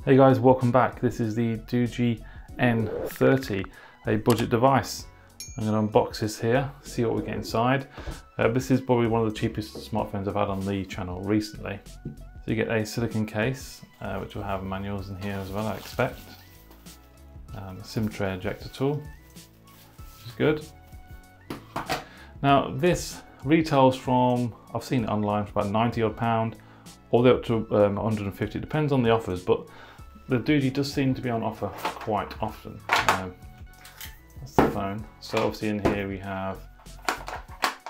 Hey guys, welcome back. This is the Doogee N30, a budget device. I'm going to unbox this here, see what we get inside. This is probably one of the cheapest smartphones I've had on the channel recently. So you get a silicone case, which will have manuals in here as well, I expect. A SIM tray ejector tool, which is good. Now this retails from, I've seen it online for about £90 odd, all the way up to 150, depends on the offers, but the Doogee does seem to be on offer quite often. That's the phone. So obviously in here we have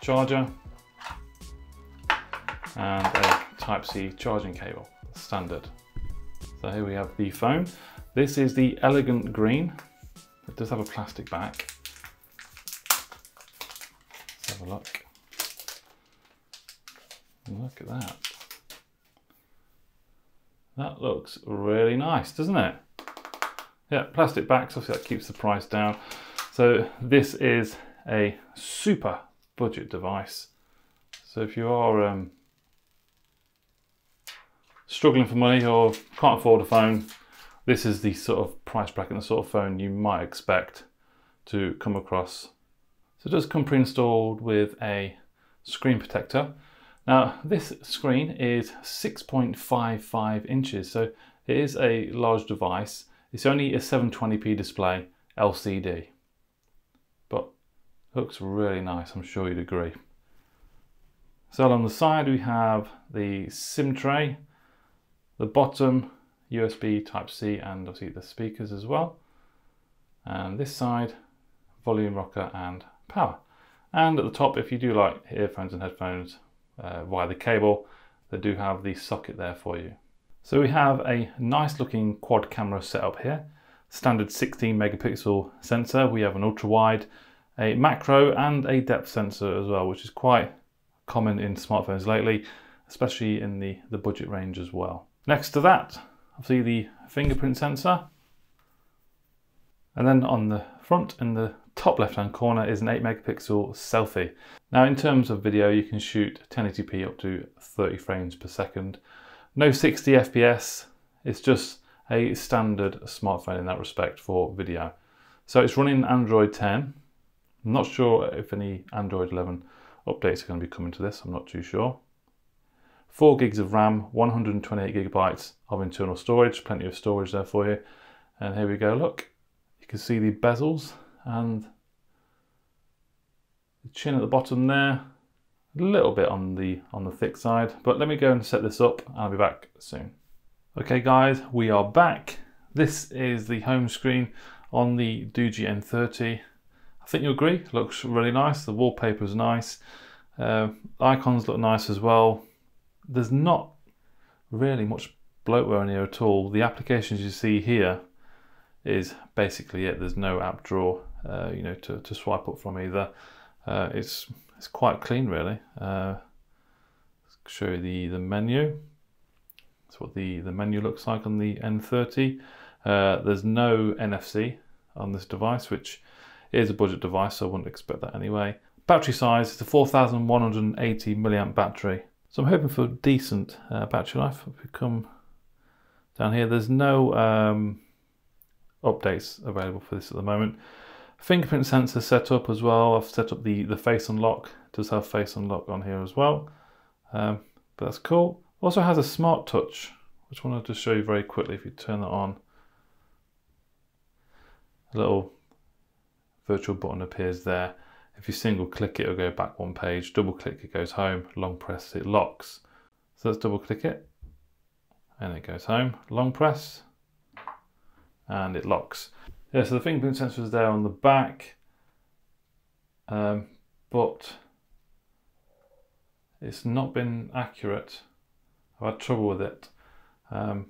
charger and a Type-C charging cable, standard. So here we have the phone. This is the Elegant Green. It does have a plastic back. Let's have a look. Look at that. That looks really nice, doesn't it? Yeah, plastic backs, obviously that keeps the price down. So this is a super budget device. So if you are struggling for money or can't afford a phone, this is the sort of price bracket, the sort of phone you might expect to come across. So it does come pre-installed with a screen protector. Now this screen is 6.55 inches, so it is a large device. It's only a 720p display LCD, but looks really nice, I'm sure you'd agree. So along the side we have the SIM tray, the bottom USB Type-C and obviously the speakers as well. And this side, volume rocker and power. And at the top, if you do like earphones and headphones, via the cable, they do have the socket there for you. So we have a nice looking quad camera setup here. Standard 16 megapixel sensor. We have an ultra wide, a macro and a depth sensor as well, which is quite common in smartphones lately, especially in the budget range as well. Next to that, obviously the fingerprint sensor. And then on the front in the top left hand corner is an 8 megapixel selfie. Now in terms of video, you can shoot 1080p up to 30 frames per second. No 60 FPS, it's just a standard smartphone in that respect for video. So it's running Android 10. I'm not sure if any Android 11 updates are going to be coming to this, I'm not too sure. 4 gigs of RAM, 128 gigabytes of internal storage, plenty of storage there for you. And here we go, look, you can see the bezels and the chin at the bottom there, a little bit on the thick side, but let me go and set this up and I'll be back soon. Okay guys, we are back. This is the home screen on the Doogee N30. I think you'll agree, looks really nice. The wallpaper is nice. Icons look nice as well. There's not really much bloatware in here at all. The applications you see here is basically it. There's no app drawer, you know, to swipe up from either. It's quite clean, really. Let's show you the menu. That's what the menu looks like on the N30. There's no NFC on this device, which is a budget device, so I wouldn't expect that anyway. Battery size is a 4180 milliamp battery. So I'm hoping for decent battery life. If we come down here, there's no updates available for this at the moment. Fingerprint sensor set up as well. I've set up the face unlock. It does have face unlock on here as well, but that's cool. Also has a smart touch, which I wanted to show you very quickly. If you turn that on, a little virtual button appears there. If you single click it, it'll go back one page. Double click it goes home. Long press it locks. So let's double click it and it goes home. Long press and it locks. Yeah, so the fingerprint sensor is there on the back, but it's not been accurate. I've had trouble with it. Yeah,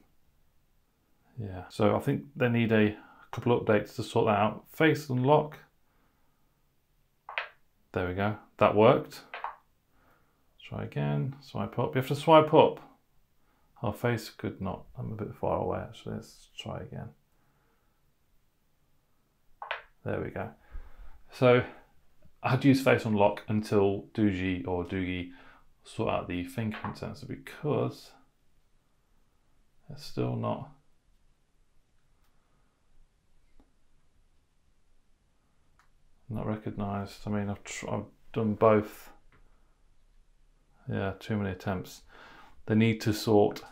so I think they need a couple of updates to sort that out. Face unlock. There we go, that worked. Try again, swipe up. You have to swipe up. Our face could not, I'm a bit far away actually. Let's try again. There we go. So I had to use face unlock until Doogee sort out the fingerprint sensor, because it's still not Not recognised. I mean, I've done both. Yeah, too many attempts. They need to sort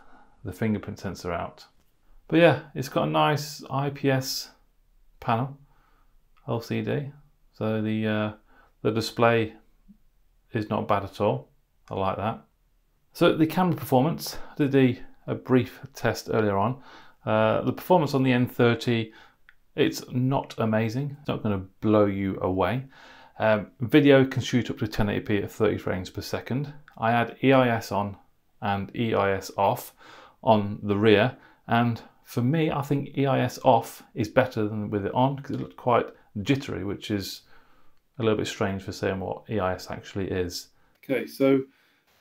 the fingerprint sensor out. But yeah, it's got a nice IPS panel, LCD. So the display is not bad at all. I like that. So the camera performance, I did a brief test earlier on. The performance on the N30, it's not amazing. It's not going to blow you away. Video can shoot up to 1080p at 30 frames per second. I had EIS on and EIS off on the rear, and for me, I think EIS off is better than with it on because it looked quite jittery, which is a little bit strange for saying what EIS actually is. Okay, so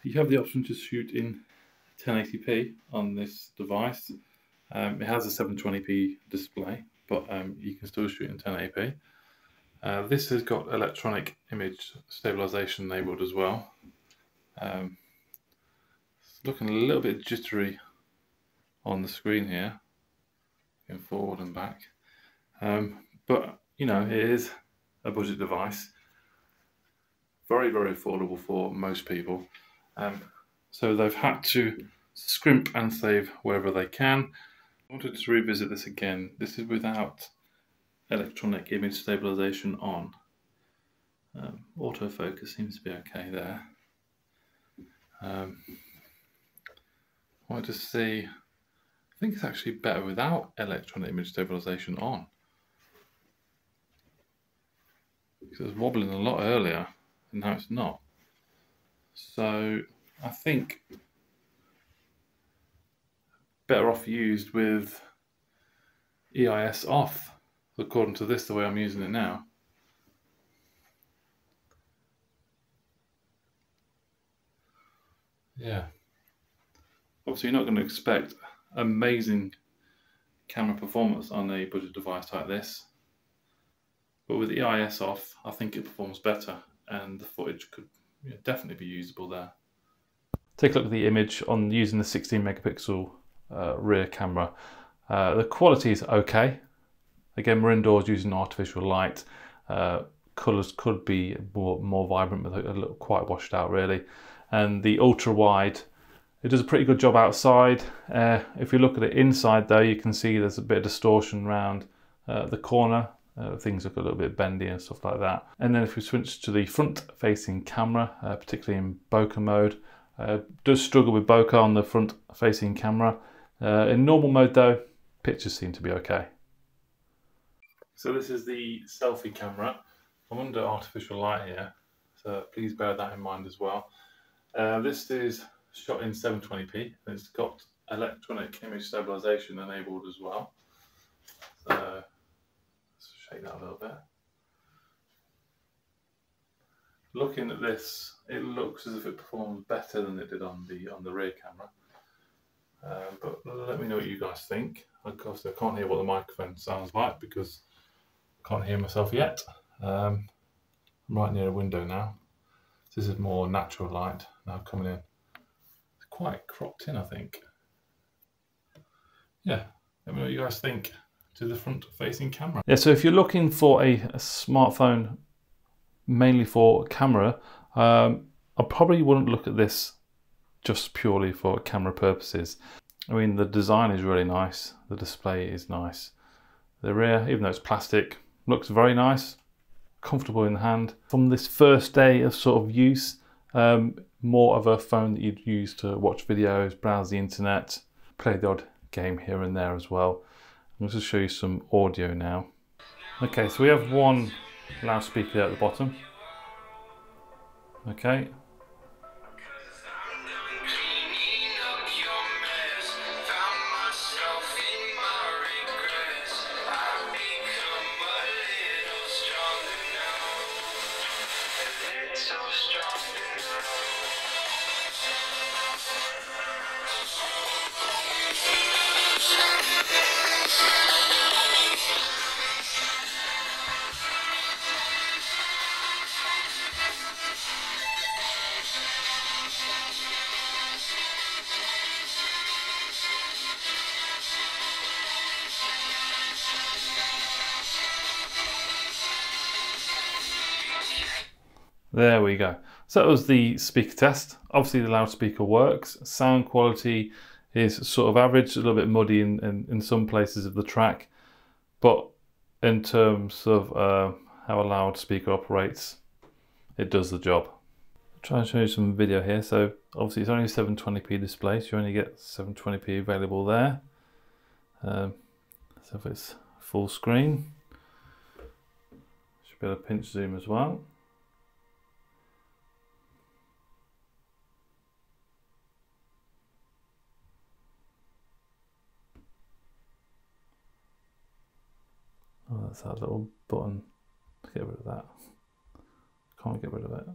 you have the option to shoot in 1080p on this device. It has a 720p display, but you can still shoot in 1080p. This has got electronic image stabilization enabled as well. It's looking a little bit jittery on the screen here, going forward and back. But you know, it is a budget device. Very, very affordable for most people. So they've had to scrimp and save wherever they can. I wanted to revisit this again. This is without electronic image stabilization on. Autofocus seems to be okay there. I wanted to see, I think it's actually better without electronic image stabilization on. Because it was wobbling a lot earlier and now it's not. So I think better off used with EIS off, according to this, the way I'm using it now. Yeah. Obviously, you're not going to expect amazing camera performance on a budget device like this. But with EIS off, I think it performs better and the footage could definitely be usable there. Take a look at the image on using the 16 megapixel rear camera. The quality is okay. Again, we're indoors using artificial light. Colours could be more vibrant, but a little quite washed out really. And the ultra wide, it does a pretty good job outside. If you look at it inside though, you can see there's a bit of distortion around the corner. Things look a little bit bendy and stuff like that. And then if we switch to the front facing camera, particularly in bokeh mode, does struggle with bokeh on the front facing camera. In normal mode though, pictures seem to be okay. So this is the selfie camera. I'm under artificial light here, so please bear that in mind as well. This is shot in 720p and it's got electronic image stabilization enabled as well. So let's shake that a little bit. Looking at this, it looks as if it performs better than it did on the rear camera. But let me know what you guys think. Of course, I can't hear what the microphone sounds like because I can't hear myself yet. I'm right near a window now. This is more natural light now coming in. It's quite cropped in, I think. Yeah, let me know what you guys think to the front-facing camera. Yeah, so if you're looking for a smartphone mainly for camera, I probably wouldn't look at this just purely for camera purposes. I mean, the design is really nice. The display is nice. The rear, even though it's plastic, looks very nice. Comfortable in the hand. From this first day of sort of use, more of a phone that you'd use to watch videos, browse the internet, play the odd game here and there as well. I'm going to show you some audio now. Okay, so we have one loudspeaker at the bottom. Okay. There we go. So that was the speaker test. Obviously the loudspeaker works. Sound quality is sort of average, a little bit muddy in some places of the track. But in terms of how a loudspeaker operates, it does the job. I'll try and show you some video here. So obviously it's only a 720p display, so you only get 720p available there. So if it's full screen, should be able to pinch zoom as well. Oh, that's that little button to get rid of that. Can't get rid of it.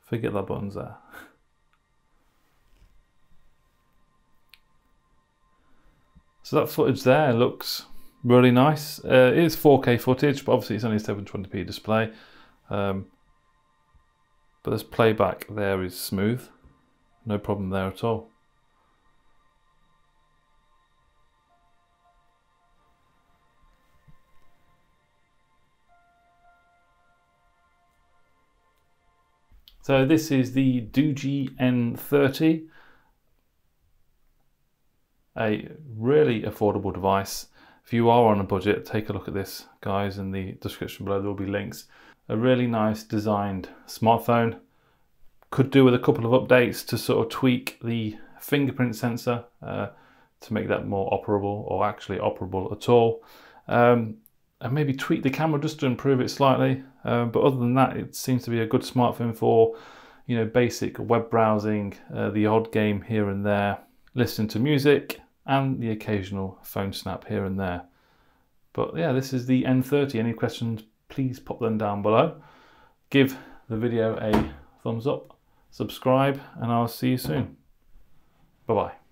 Forget that button's there. So that footage there looks really nice. It is 4K footage, but obviously it's only a 720p display. But this playback there is smooth. No problem there at all. So this is the Doogee N30, a really affordable device. If you are on a budget, take a look at this, guys. In the description below there will be links. A really nice designed smartphone. Could do with a couple of updates to sort of tweak the fingerprint sensor to make that more operable, or actually operable at all. And maybe tweak the camera just to improve it slightly. But other than that, it seems to be a good smartphone for, you know, basic web browsing, the odd game here and there, listening to music, and the occasional phone snap here and there. But yeah, this is the N30. Any questions, please pop them down below. Give the video a thumbs up, subscribe, and I'll see you soon. Bye-bye.